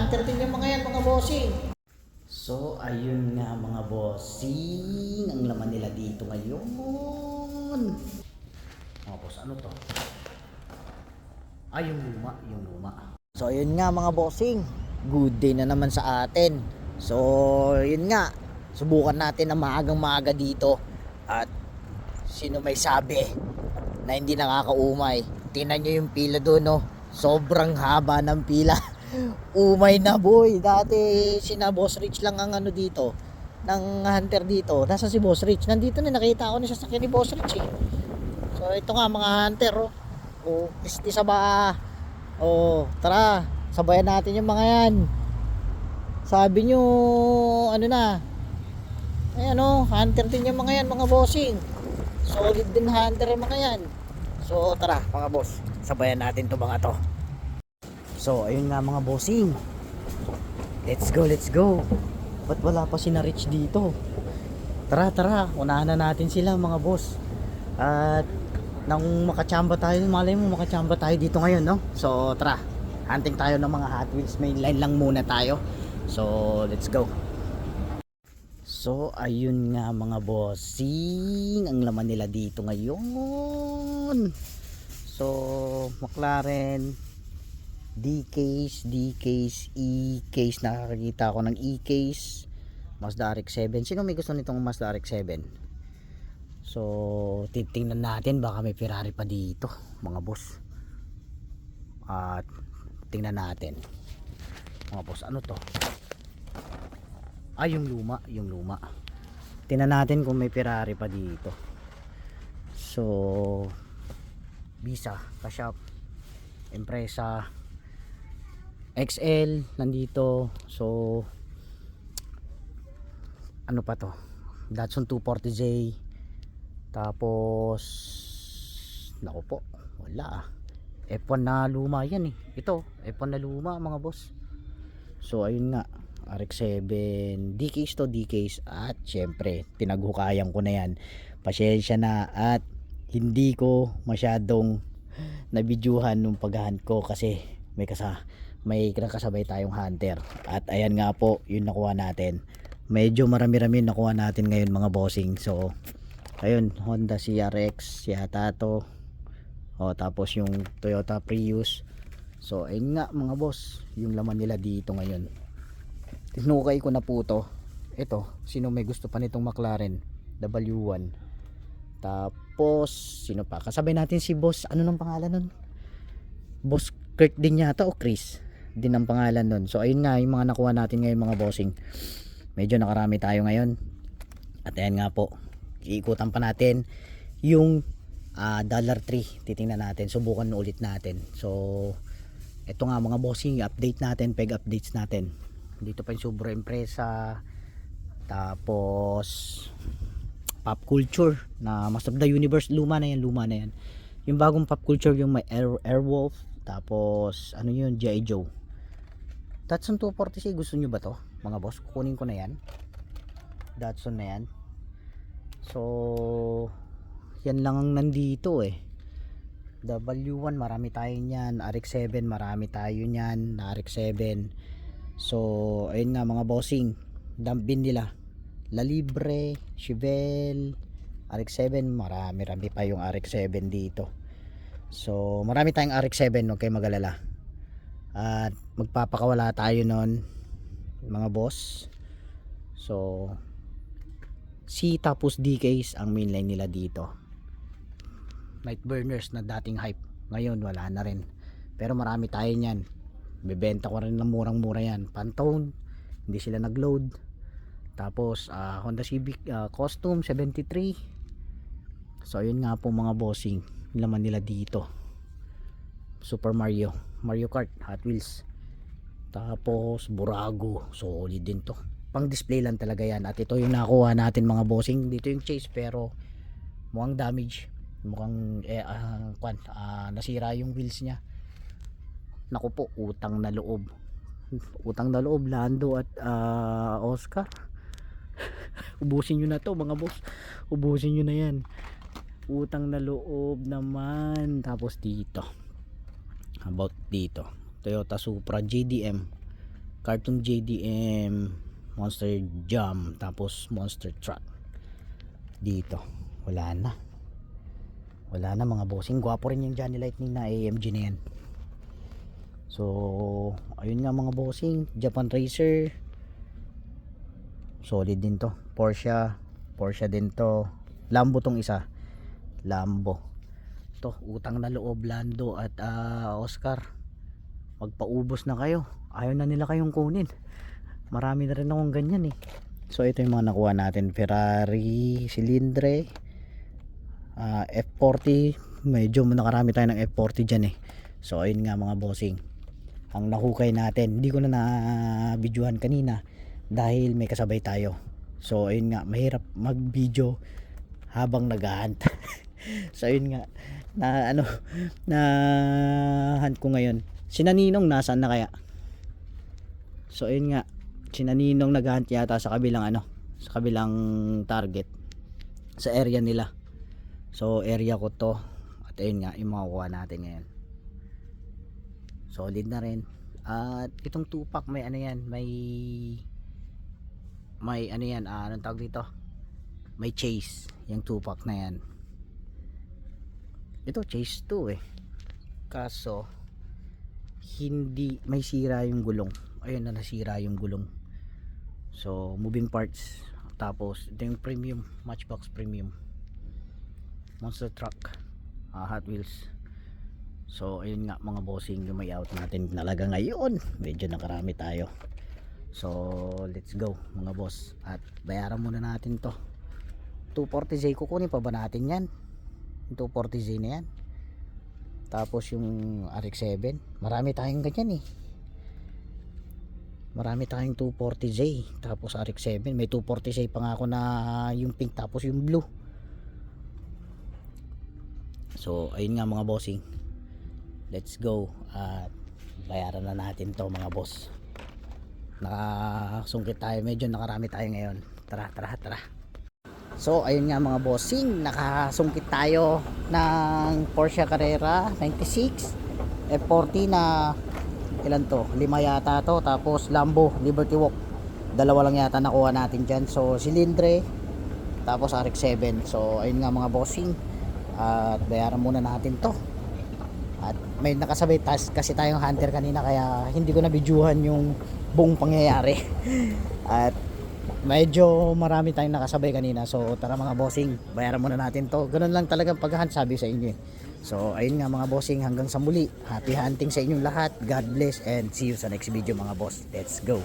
hunter din yung mga yan mga bossing. So ayun nga mga bossing, ang laman nila dito ngayon. Mga boss, ano to? Ay, yung luma, yung luma. So ayun nga mga bossing, good day na naman sa atin. So yun nga, subukan natin na maagang maaga dito. At sino may sabi na hindi nakakaumay? Tingnan nyo yung pila doon, no? Sobrang haba ng pila. Umay na boy. Dati sina Boss Rich lang ang ano dito, ng hunter dito. Nasa si Boss Rich. Nandito na, nakita ko na siya sa ni Boss Rich eh. So ito nga mga hunter, oh. Oh, isti sa ba. Oh, tara, sabayan natin yung mga yan. Sabi nyo, ano na, ay ano, hunter din yung mga yan mga bossing. Solid din hunter yung mga yan. So tara mga boss, sabayan natin to mga to. So ayun nga mga bossing, let's go, let's go. Ba't wala pa si na Rich dito? Tara tara, unahan na natin sila mga boss. At nang makachamba tayo, malay mo makachamba tayo dito ngayon, no? So tara, hunting tayo ng mga Hot Wheels, mainline lang muna tayo. So let's go. So ayun nga mga bossing, ang laman nila dito ngayon. So McLaren D-case, D-case, E-case, nakakita ako ng E-case, Mazda RX-7. Sino may gusto nitong Mazda RX-7? So titingnan natin, baka may Ferrari pa dito mga boss. At tingnan natin mga boss, ano to? Ay, yung luma, yung luma. Tingnan natin kung may Ferrari pa dito. So Visa, Kashop, Impreza, XL nandito. So ano pa to? Datsun 240J. Tapos naku po, wala ah. F1 na luma yan eh. Ito, F1 na luma mga boss. So ayun nga, RX-7, D-case to, D-case. At syempre, pinaghukayan ko na yan. Pasensya na at hindi ko masyadong nabidyuhan nung paghahunt ko kasi may kasabay tayong hunter. At ayan nga po, yun nakuha natin. Medyo marami-rami nakuha natin ngayon mga bossing. So ayun, Honda CRX yata to. O, tapos yung Toyota Prius. So ayun nga mga boss, yung laman nila dito ngayon. Tinukay ko na po to. Ito, sino may gusto pa nitong McLaren W1. Tapos sino pa? Kasabay natin si Boss, ano nang pangalan nun? Boss Kurt din yata o Chris din ang pangalan nun. So ayun nga yung mga nakuha natin ngayon mga bossing. Medyo nakarami tayo ngayon. At ayan nga po, iikutan pa natin yung dollar tree. Titingnan natin, subukan ulit natin. So ito nga mga bossing, update natin, peg updates natin. Dito pa yung Subaru Impreza. Tapos Pop Culture na Master of the Universe, luma na yan, luma na yan. Yung bagong Pop Culture, yung may Airwolf. Tapos ano yun, G.I. Joe. Datsun 240C, gusto nyo ba to mga boss? Kukunin ko na yan. Datsun na yan. So yan lang ang nandito eh. W1 marami tayo niyan, RX-7 marami tayo niyan, RX-7. So ayun nga mga bossing, dumpin nila La Libre, Chevelle, RX-7, marami pa yung RX-7 dito. So marami tayong RX-7, huwag kayo mag-alala. At magpapakawala tayo nun mga boss. So C tapos D-case ang mainline nila dito. Night burners na dating hype, ngayon wala na rin. Pero marami tayo niyan. Bebenta ko rin ng murang-mura yan. Pantone, hindi sila nagload. Tapos Honda Civic Custom 73. So ayun nga po mga bossing, laman nila dito. Super Mario, Mario Kart, Hot Wheels. Tapos Burago, solid din to. Pang display lang talaga yan. At ito yung nakuha natin mga bossing. Dito yung chase pero mukhang damage. Mukhang nasira yung wheels nya. Naku po, utang na loob. Utang na loob, Lando at Oscar. Ubusin nyo na to mga boss. Ubusin nyo na yan. Utang na loob naman. Tapos dito, about dito, Toyota Supra JDM. Cartoon JDM, Monster Jam, tapos Monster Truck. Dito wala na, wala na mga bossing. Gwapo rin yung Johnny Lightning na AMG na yan. So ayun nga mga bossing, Japan Racer solid din to. Porsche din to. Lambo tong isa, Lambo to. Utang na loob Lando at Oscar, magpaubos na kayo, ayaw na nila kayong kunin. Marami na rin akong ganyan eh. So ito yung mga nakuha natin. Ferrari Cilindre, F40. Medyo nakarami tayo ng F40 dyan eh. So ayun nga mga bossing, ang nahukay natin. Hindi ko na na-videohan kanina dahil may kasabay tayo. So ayun nga, mahirap mag video habang nag-hunt. So ayun nga, na hunt ko ngayon. Si Naninong nasaan na kaya? So ayun nga, si Naninong nag-hunt yata sa kabilang sa kabilang target, sa area nila. So area ko to. At ayun nga, yung makukuha natin ngayon. Solid na rin. At itong tupak may yan, may yan, anong tawag dito? May chase, yung tupak na yan. Ito chase 2 eh. Kaso hindi, may sira yung gulong. Ayun na, nasira yung gulong. So moving parts. Tapos ito yung premium, Matchbox premium Monster Truck, Hot Wheels. So ayun nga mga bossing, yung may out natin talaga ngayon. Medyo nakarami tayo. So let's go mga boss. At bayaran muna natin to. 240Z, kukunin pa ba natin yan? 240Z na yan. Tapos yung RX-7, marami tayong ganyan eh. Marami tayong 240Z. Tapos RX-7, may 240Z pa nga ako na yung pink, tapos yung blue. So ayun nga mga bossing, let's go. At bayaran na natin to mga boss. Nakasungkit tayo, medyo nakarami tayo ngayon. Tara. So ayun nga mga bossing, nakasungkit tayo ng Porsche Carrera 96 F40 na ilan to? 5 yata to. Tapos Lambo Liberty Walk, dalawa lang yata nakuha natin dyan. So Cilindre, tapos RX-7. So ayun nga mga bossing, at bayaran muna natin to. At may nakasabay kasi tayong hunter kanina, kaya hindi ko na videohan yung buong pangyayari. At medyo marami tayong nakasabay kanina. So tara mga bossing, bayaran muna natin to. Ganun lang talagang pag-hunt, sabi sa inyo. So ayun nga mga bossing, hanggang sa muli, happy hunting sa inyong lahat. God bless and see you sa next video mga boss. Let's go.